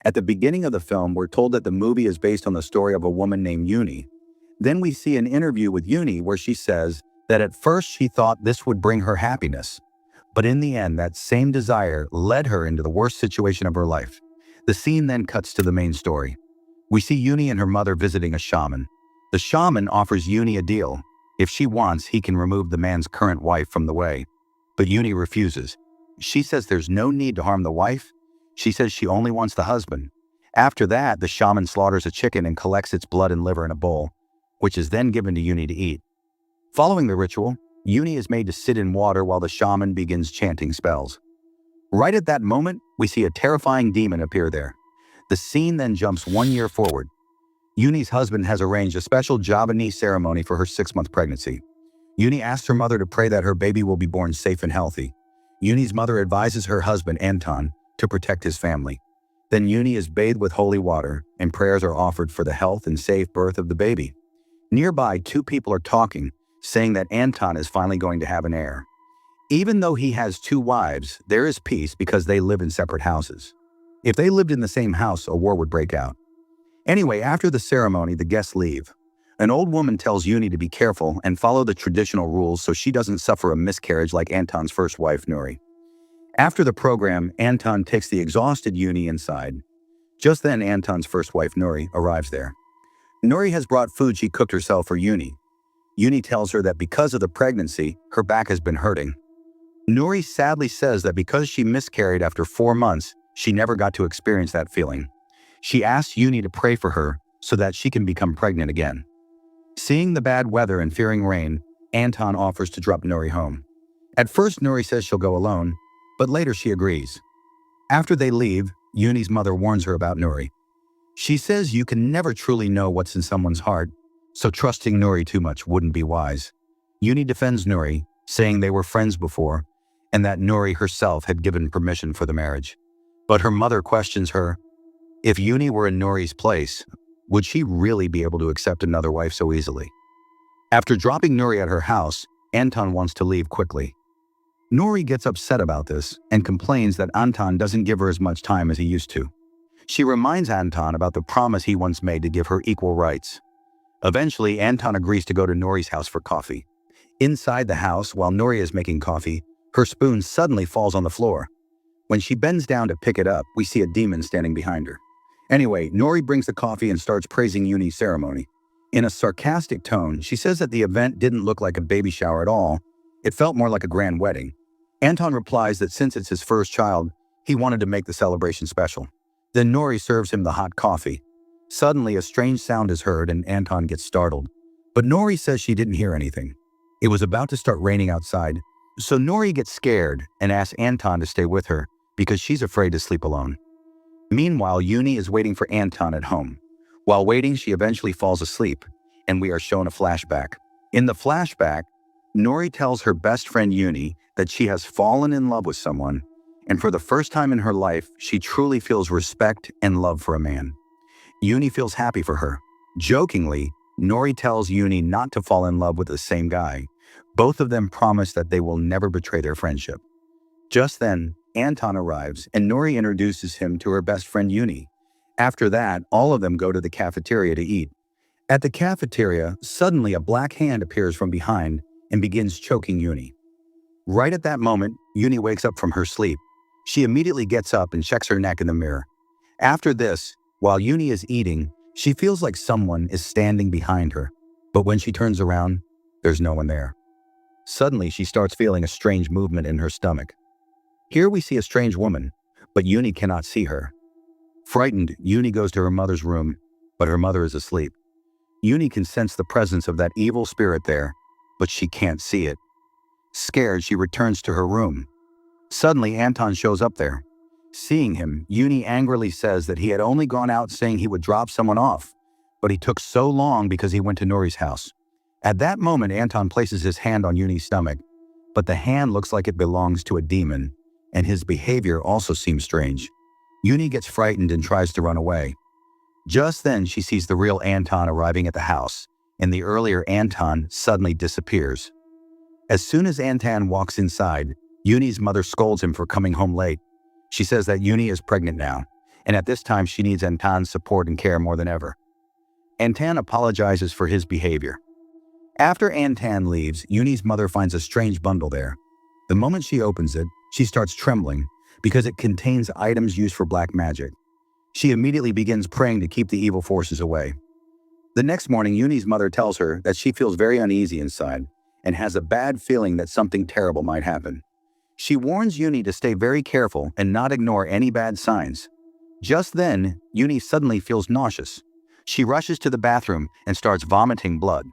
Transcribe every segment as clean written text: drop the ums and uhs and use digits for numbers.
At the beginning of the film, we're told that the movie is based on the story of a woman named Yuni. Then we see an interview with Yuni where she says that at first she thought this would bring her happiness. But in the end, that same desire led her into the worst situation of her life. The scene then cuts to the main story. We see Yuni and her mother visiting a shaman. The shaman offers Yuni a deal. If she wants, he can remove the man's current wife from the way. But Yuni refuses. She says there's no need to harm the wife. She says she only wants the husband. After that, the shaman slaughters a chicken and collects its blood and liver in a bowl, which is then given to Yuni to eat. Following the ritual, Yuni is made to sit in water while the shaman begins chanting spells. Right at that moment, we see a terrifying demon appear there. The scene then jumps 1 year forward. Yuni's husband has arranged a special Javanese ceremony for her 6-month pregnancy. Yuni asks her mother to pray that her baby will be born safe and healthy. Yuni's mother advises her husband, Anton, to protect his family. Then Yuni is bathed with holy water, and prayers are offered for the health and safe birth of the baby. Nearby, 2 people are talking, saying that Anton is finally going to have an heir. Even though he has 2 wives, there is peace because they live in separate houses. If they lived in the same house, a war would break out. Anyway, after the ceremony, the guests leave. An old woman tells Yuni to be careful and follow the traditional rules so she doesn't suffer a miscarriage like Anton's first wife, Nuri. After the program, Anton takes the exhausted Yuni inside. Just then, Anton's first wife, Nuri, arrives there. Nuri has brought food she cooked herself for Yuni. Yuni tells her that because of the pregnancy, her back has been hurting. Nuri sadly says that because she miscarried after 4 months, she never got to experience that feeling. She asks Yuni to pray for her so that she can become pregnant again. Seeing the bad weather and fearing rain, Anton offers to drop Nuri home. At first, Nuri says she'll go alone, but later she agrees. After they leave, Yuni's mother warns her about Nuri. She says you can never truly know what's in someone's heart, so trusting Nuri too much wouldn't be wise. Yuni defends Nuri, saying they were friends before, and that Nuri herself had given permission for the marriage. But her mother questions her. If Yuni were in Nuri's place, would she really be able to accept another wife so easily? After dropping Nuri at her house, Anton wants to leave quickly. Nuri gets upset about this and complains that Anton doesn't give her as much time as he used to. She reminds Anton about the promise he once made to give her equal rights. Eventually, Anton agrees to go to Nuri's house for coffee. Inside the house, while Nuri is making coffee, her spoon suddenly falls on the floor. When she bends down to pick it up, we see a demon standing behind her. Anyway, Nuri brings the coffee and starts praising Yuni's ceremony. In a sarcastic tone, she says that the event didn't look like a baby shower at all. It felt more like a grand wedding. Anton replies that since it's his first child, he wanted to make the celebration special. Then Nuri serves him the hot coffee. Suddenly, a strange sound is heard and Anton gets startled. But Nuri says she didn't hear anything. It was about to start raining outside, so Nuri gets scared and asks Anton to stay with her because she's afraid to sleep alone. Meanwhile, Yuni is waiting for Anton at home. While waiting, she eventually falls asleep, and we are shown a flashback. In the flashback, Nuri tells her best friend Yuni that she has fallen in love with someone, and for the first time in her life, she truly feels respect and love for a man. Yuni feels happy for her. Jokingly, Nuri tells Yuni not to fall in love with the same guy. Both of them promise that they will never betray their friendship. Just then, Anton arrives, and Nuri introduces him to her best friend Yuni. After that, all of them go to the cafeteria to eat. At the cafeteria, suddenly a black hand appears from behind and begins choking Yuni. Right at that moment, Yuni wakes up from her sleep. She immediately gets up and checks her neck in the mirror. After this, while Yuni is eating, she feels like someone is standing behind her. But when she turns around, there's no one there. Suddenly, she starts feeling a strange movement in her stomach. Here we see a strange woman, but Yuni cannot see her. Frightened, Yuni goes to her mother's room, but her mother is asleep. Yuni can sense the presence of that evil spirit there, but she can't see it. Scared, she returns to her room. Suddenly, Anton shows up there. Seeing him, Yuni angrily says that he had only gone out saying he would drop someone off, but he took so long because he went to Nuri's house. At that moment, Anton places his hand on Yuni's stomach, but the hand looks like it belongs to a demon, and his behavior also seems strange. Yuni gets frightened and tries to run away. Just then, she sees the real Anton arriving at the house, and the earlier Anton suddenly disappears. As soon as Anton walks inside, Yuni's mother scolds him for coming home late. She says that Yuni is pregnant now, and at this time she needs Antan's support and care more than ever. Antan apologizes for his behavior. After Antan leaves, Yuni's mother finds a strange bundle there. The moment she opens it, she starts trembling because it contains items used for black magic. She immediately begins praying to keep the evil forces away. The next morning, Yuni's mother tells her that she feels very uneasy inside and has a bad feeling that something terrible might happen. She warns Yuni to stay very careful and not ignore any bad signs. Just then, Yuni suddenly feels nauseous. She rushes to the bathroom and starts vomiting blood.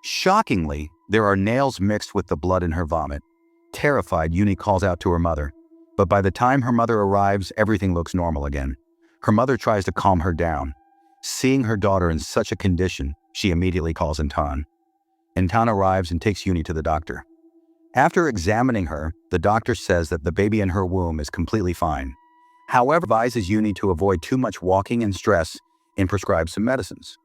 Shockingly, there are nails mixed with the blood in her vomit. Terrified, Yuni calls out to her mother. But by the time her mother arrives, everything looks normal again. Her mother tries to calm her down. Seeing her daughter in such a condition, she immediately calls Antan. Antan arrives and takes Yuni to the doctor. After examining her, the doctor says that the baby in her womb is completely fine. However, advises Yuni to avoid too much walking and stress and prescribes some medicines.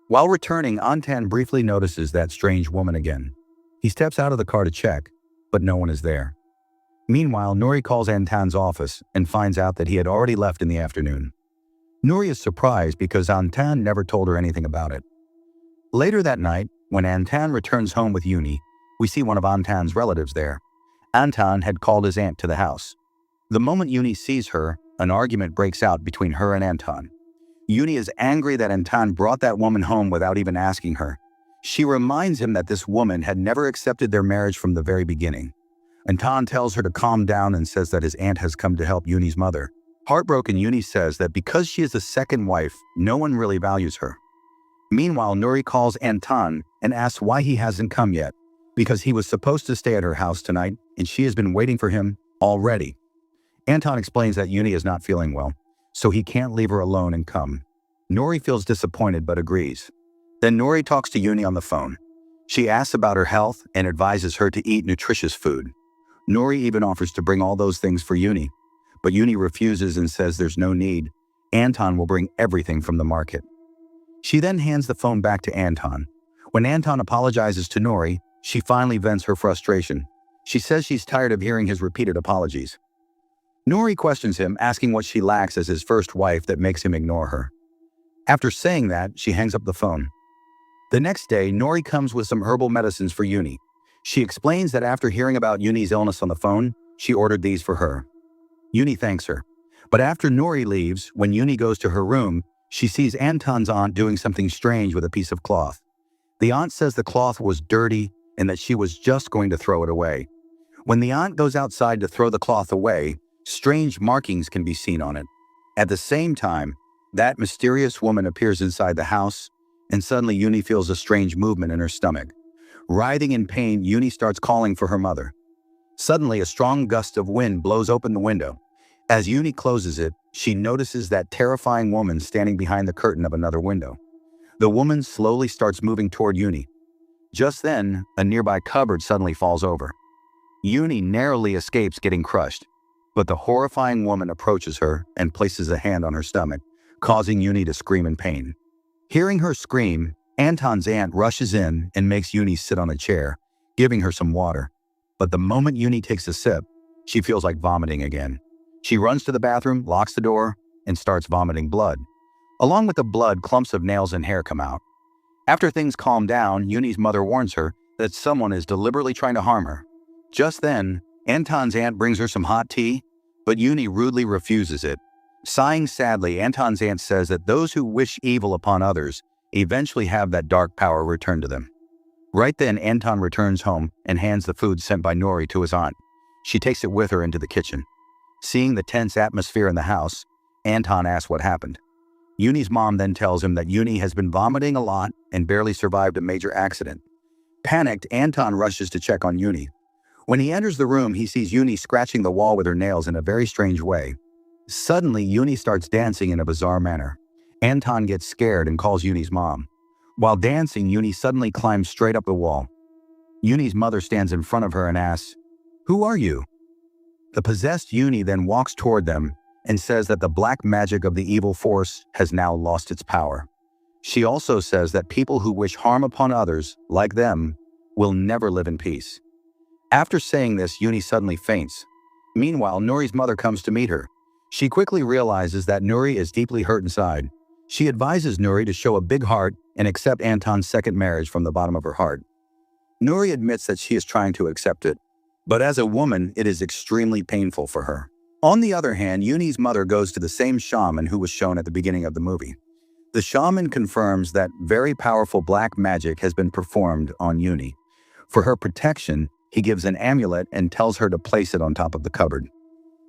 While returning, Antan briefly notices that strange woman again. He steps out of the car to check, but no one is there. Meanwhile, Nuri calls Antan's office and finds out that he had already left in the afternoon. Nuri is surprised because Antan never told her anything about it. Later that night, when Antan returns home with Yuni, we see one of Antan's relatives there. Antan had called his aunt to the house. The moment Yuni sees her, an argument breaks out between her and Antan. Yuni is angry that Antan brought that woman home without even asking her. She reminds him that this woman had never accepted their marriage from the very beginning. Antan tells her to calm down and says that his aunt has come to help Yuni's mother. Heartbroken, Yuni says that because she is the second wife, no one really values her. Meanwhile, Nuri calls Antan and asks why he hasn't come yet, because he was supposed to stay at her house tonight and she has been waiting for him already. Antan explains that Yuni is not feeling well, so he can't leave her alone and come. Nuri feels disappointed but agrees. Then Nuri talks to Yuni on the phone. She asks about her health and advises her to eat nutritious food. Nuri even offers to bring all those things for Yuni, but Yuni refuses and says there's no need. Antan will bring everything from the market. She then hands the phone back to Antan. When Antan apologizes to Nuri, she finally vents her frustration. She says she's tired of hearing his repeated apologies. Nuri questions him, asking what she lacks as his first wife that makes him ignore her. After saying that, she hangs up the phone. The next day, Nuri comes with some herbal medicines for Yuni. She explains that after hearing about Yuni's illness on the phone, she ordered these for her. Yuni thanks her. But after Nuri leaves, when Yuni goes to her room, she sees Antan's aunt doing something strange with a piece of cloth. The aunt says the cloth was dirty and that she was just going to throw it away. When the aunt goes outside to throw the cloth away, strange markings can be seen on it. At the same time, that mysterious woman appears inside the house, and suddenly Yuni feels a strange movement in her stomach. Writhing in pain, Yuni starts calling for her mother. Suddenly, a strong gust of wind blows open the window. As Yuni closes it, she notices that terrifying woman standing behind the curtain of another window. The woman slowly starts moving toward Yuni. Just then, a nearby cupboard suddenly falls over. Yuni narrowly escapes getting crushed, but the horrifying woman approaches her and places a hand on her stomach, causing Yuni to scream in pain. Hearing her scream, Antan's aunt rushes in and makes Yuni sit on a chair, giving her some water. But the moment Yuni takes a sip, she feels like vomiting again. She runs to the bathroom, locks the door, and starts vomiting blood. Along with the blood, clumps of nails and hair come out. After things calm down, Yuni's mother warns her that someone is deliberately trying to harm her. Just then, Antan's aunt brings her some hot tea, but Yuni rudely refuses it. Sighing sadly, Antan's aunt says that those who wish evil upon others eventually have that dark power returned to them. Right then, Antan returns home and hands the food sent by Nuri to his aunt. She takes it with her into the kitchen. Seeing the tense atmosphere in the house, Antan asks what happened. Yuni's mom then tells him that Yuni has been vomiting a lot and barely survived a major accident. Panicked, Antan rushes to check on Yuni. When he enters the room, he sees Yuni scratching the wall with her nails in a very strange way. Suddenly, Yuni starts dancing in a bizarre manner. Antan gets scared and calls Yuni's mom. While dancing, Yuni suddenly climbs straight up the wall. Yuni's mother stands in front of her and asks, "Who are you?" The possessed Yuni then walks toward them and says that the black magic of the evil force has now lost its power. She also says that people who wish harm upon others, like them, will never live in peace. After saying this, Yuni suddenly faints. Meanwhile, Nuri's mother comes to meet her. She quickly realizes that Nuri is deeply hurt inside. She advises Nuri to show a big heart and accept Anton's second marriage from the bottom of her heart. Nuri admits that she is trying to accept it, but as a woman, it is extremely painful for her. On the other hand, Yuni's mother goes to the same shaman who was shown at the beginning of the movie. The shaman confirms that very powerful black magic has been performed on Yuni. For her protection, he gives an amulet and tells her to place it on top of the cupboard.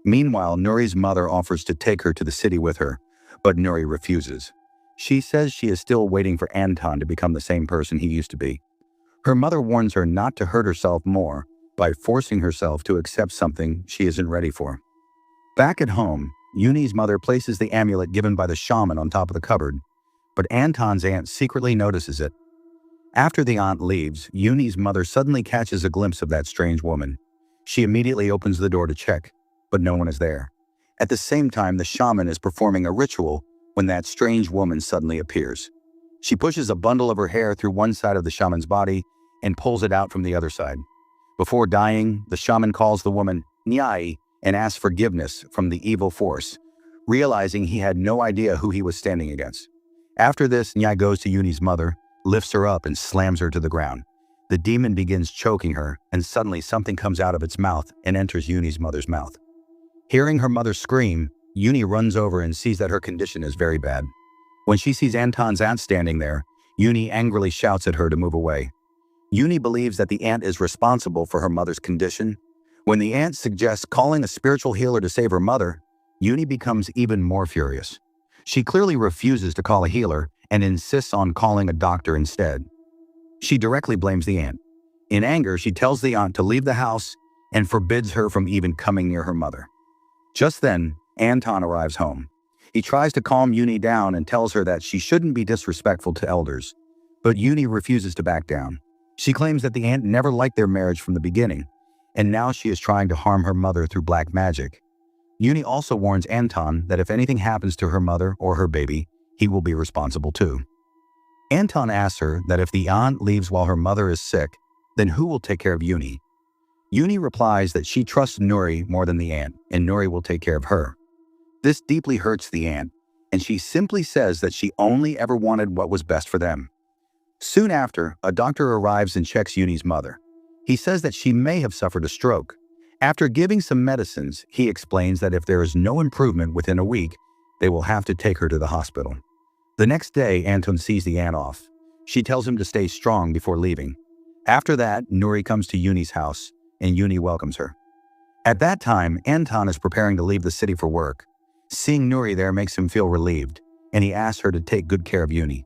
Meanwhile, Nuri's mother offers to take her to the city with her, but Nuri refuses. She says she is still waiting for Anton to become the same person he used to be. Her mother warns her not to hurt herself more by forcing herself to accept something she isn't ready for. Back at home, Yuni's mother places the amulet given by the shaman on top of the cupboard, but Anton's aunt secretly notices it. After the aunt leaves, Yuni's mother suddenly catches a glimpse of that strange woman. She immediately opens the door to check, but no one is there. At the same time, the shaman is performing a ritual when that strange woman suddenly appears. She pushes a bundle of her hair through one side of the shaman's body and pulls it out from the other side. Before dying, the shaman calls the woman Nyai and asks forgiveness from the evil force, realizing he had no idea who he was standing against. After this, Nyai goes to Yuni's mother, lifts her up and slams her to the ground. The demon begins choking her, and suddenly something comes out of its mouth and enters Yuni's mother's mouth. Hearing her mother scream, Yuni runs over and sees that her condition is very bad. When she sees Anton's aunt standing there, Yuni angrily shouts at her to move away. Yuni believes that the aunt is responsible for her mother's condition. When the aunt suggests calling a spiritual healer to save her mother, Yuni becomes even more furious. She clearly refuses to call a healer and insists on calling a doctor instead. She directly blames the aunt. In anger, she tells the aunt to leave the house and forbids her from even coming near her mother. Just then, Anton arrives home. He tries to calm Yuni down and tells her that she shouldn't be disrespectful to elders, but Yuni refuses to back down. She claims that the aunt never liked their marriage from the beginning, and now she is trying to harm her mother through black magic. Yuni also warns Anton that if anything happens to her mother or her baby, he will be responsible too. Anton asks her that if the aunt leaves while her mother is sick, then who will take care of Yuni? Yuni replies that she trusts Nuri more than the aunt, and Nuri will take care of her. This deeply hurts the aunt, and she simply says that she only ever wanted what was best for them. Soon after, a doctor arrives and checks Yuni's mother. He says that she may have suffered a stroke. After giving some medicines, he explains that if there is no improvement within a week, they will have to take her to the hospital. The next day, Anton sees the aunt off. She tells him to stay strong before leaving. After that, Nuri comes to Yuni's house, and Yuni welcomes her. At that time, Anton is preparing to leave the city for work. Seeing Nuri there makes him feel relieved, and he asks her to take good care of Yuni.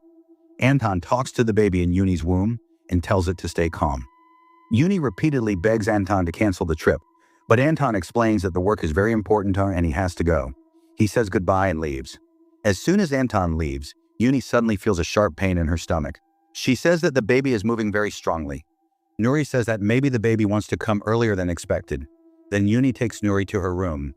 Anton talks to the baby in Yuni's womb and tells it to stay calm. Yuni repeatedly begs Anton to cancel the trip, but Anton explains that the work is very important to her and he has to go. He says goodbye and leaves. As soon as Anton leaves, Yuni suddenly feels a sharp pain in her stomach. She says that the baby is moving very strongly. Nuri says that maybe the baby wants to come earlier than expected. Then Yuni takes Nuri to her room.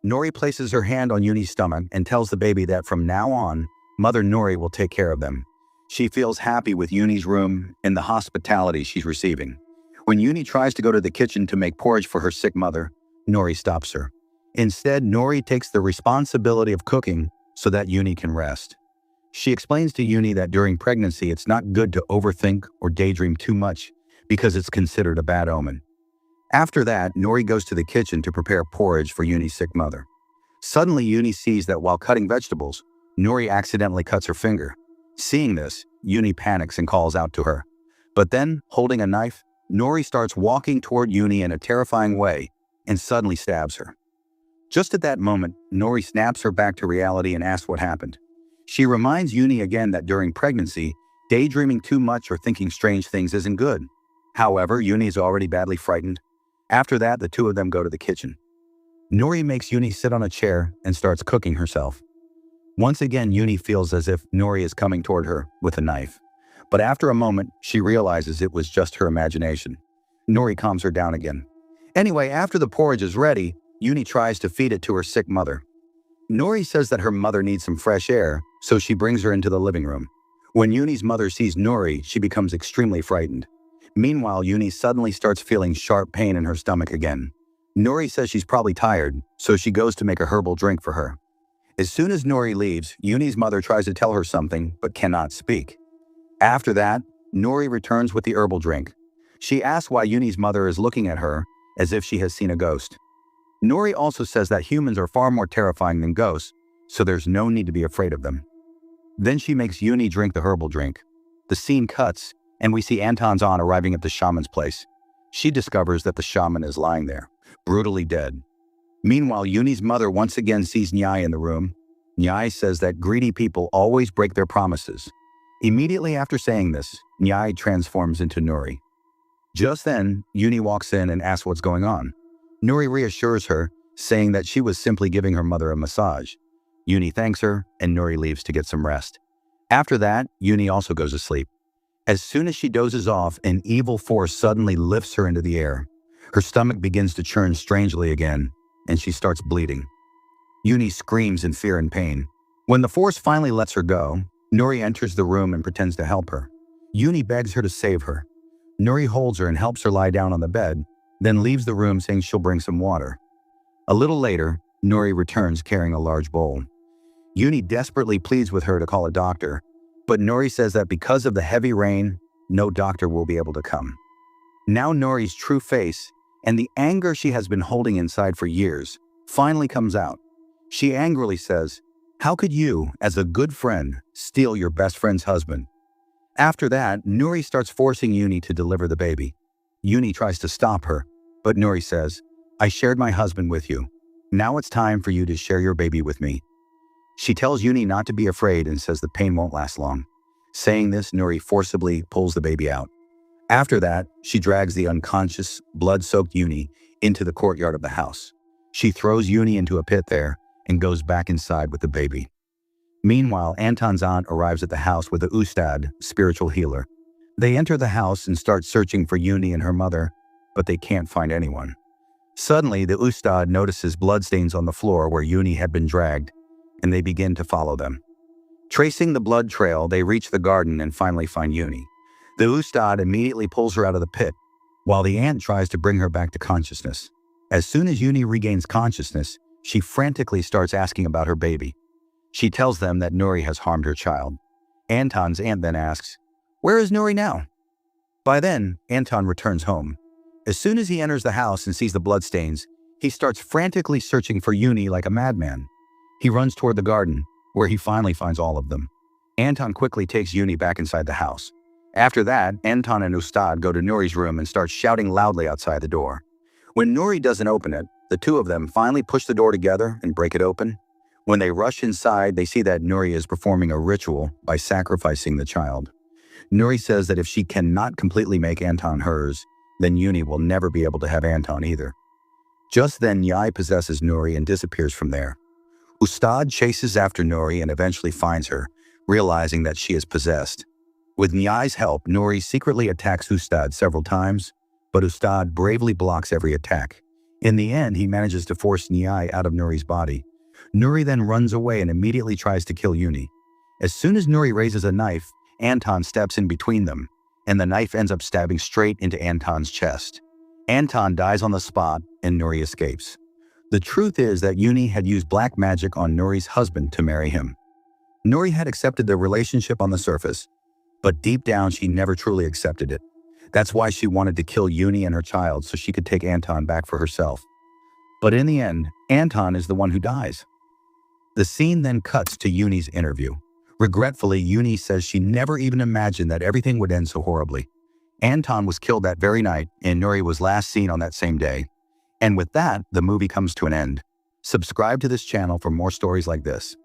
Nuri places her hand on Yuni's stomach and tells the baby that from now on, Mother Nuri will take care of them. She feels happy with Yuni's room and the hospitality she's receiving. When Yuni tries to go to the kitchen to make porridge for her sick mother, Nuri stops her. Instead, Nuri takes the responsibility of cooking so that Yuni can rest. She explains to Yuni that during pregnancy, it's not good to overthink or daydream too much because it's considered a bad omen. After that, Nuri goes to the kitchen to prepare porridge for Yuni's sick mother. Suddenly, Yuni sees that while cutting vegetables, Nuri accidentally cuts her finger. Seeing this, Yuni panics and calls out to her. But then, holding a knife, Nuri starts walking toward Yuni in a terrifying way and suddenly stabs her. Just at that moment, Nuri snaps her back to reality and asks what happened. She reminds Yuni again that during pregnancy, daydreaming too much or thinking strange things isn't good. However, Yuni is already badly frightened. After that, the two of them go to the kitchen. Nuri makes Yuni sit on a chair and starts cooking herself. Once again, Yuni feels as if Nuri is coming toward her with a knife. But after a moment, she realizes it was just her imagination. Nuri calms her down again. Anyway, after the porridge is ready, Yuni tries to feed it to her sick mother. Nuri says that her mother needs some fresh air, so she brings her into the living room. When Yuni's mother sees Nuri, she becomes extremely frightened. Meanwhile, Yuni suddenly starts feeling sharp pain in her stomach again. Nori says she's probably tired, so she goes to make a herbal drink for her. As soon as Nori leaves, Yuni's mother tries to tell her something but cannot speak. After that, Nori returns with the herbal drink. She asks why Yuni's mother is looking at her as if she has seen a ghost. Nori also says that humans are far more terrifying than ghosts, so there's no need to be afraid of them. Then she makes Yuni drink the herbal drink. The scene cuts, and we see Anton's aunt arriving at the shaman's place. She discovers that the shaman is lying there, brutally dead. Meanwhile, Yuni's mother once again sees Nyai in the room. Nyai says that greedy people always break their promises. Immediately after saying this, Nyai transforms into Nori. Just then, Yuni walks in and asks what's going on. Nori reassures her, saying that she was simply giving her mother a massage. Yuni thanks her, and Nori leaves to get some rest. After that, Yuni also goes to sleep. As soon as she dozes off, an evil force suddenly lifts her into the air. Her stomach begins to churn strangely again, and she starts bleeding. Yuni screams in fear and pain. When the force finally lets her go, Nori enters the room and pretends to help her. Yuni begs her to save her. Nori holds her and helps her lie down on the bed, then leaves the room saying she'll bring some water. A little later, Nori returns carrying a large bowl. Yuni desperately pleads with her to call a doctor, but Nori says that because of the heavy rain, no doctor will be able to come. Now Nori's true face and the anger she has been holding inside for years finally comes out. She angrily says, "How could you, as a good friend, steal your best friend's husband?" After that, Nori starts forcing Yuni to deliver the baby. Yuni tries to stop her, but Nori says, "I shared my husband with you. Now it's time for you to share your baby with me." She tells Yuni not to be afraid and says the pain won't last long. Saying this, Nori forcibly pulls the baby out. After that, she drags the unconscious, blood-soaked Yuni into the courtyard of the house. She throws Yuni into a pit there and goes back inside with the baby. Meanwhile, Anton's aunt arrives at the house with the Ustad, spiritual healer. They enter the house and start searching for Yuni and her mother, but they can't find anyone. Suddenly, the Ustad notices bloodstains on the floor where Yuni had been dragged, and they begin to follow them. Tracing the blood trail, they reach the garden and finally find Yuni. The Ustad immediately pulls her out of the pit, while the aunt tries to bring her back to consciousness. As soon as Yuni regains consciousness, she frantically starts asking about her baby. She tells them that Nori has harmed her child. Anton's aunt then asks, "Where is Nori now?" By then, Anton returns home. As soon as he enters the house and sees the bloodstains, he starts frantically searching for Yuni like a madman. He runs toward the garden, where he finally finds all of them. Anton quickly takes Yuni back inside the house. After that, Anton and Ustad go to Nori's room and start shouting loudly outside the door. When Nori doesn't open it, the two of them finally push the door together and break it open. When they rush inside, they see that Nori is performing a ritual by sacrificing the child. Nori says that if she cannot completely make Anton hers, then Yuni will never be able to have Anton either. Just then, Nyai possesses Nori and disappears from there. Ustad chases after Nori and eventually finds her, realizing that she is possessed. With Nyai's help, Nori secretly attacks Ustad several times, but Ustad bravely blocks every attack. In the end, he manages to force Nyai out of Nori's body. Nori then runs away and immediately tries to kill Yuni. As soon as Nori raises a knife, Anton steps in between them, and the knife ends up stabbing straight into Anton's chest. Anton dies on the spot, and Nori escapes. The truth is that Yuni had used black magic on Nori's husband to marry him. Nori had accepted the relationship on the surface, but deep down she never truly accepted it. That's why she wanted to kill Yuni and her child so she could take Anton back for herself. But in the end, Anton is the one who dies. The scene then cuts to Yuni's interview. Regretfully, Yuni says she never even imagined that everything would end so horribly. Anton was killed that very night, and Nori was last seen on that same day. And with that, the movie comes to an end. Subscribe to this channel for more stories like this.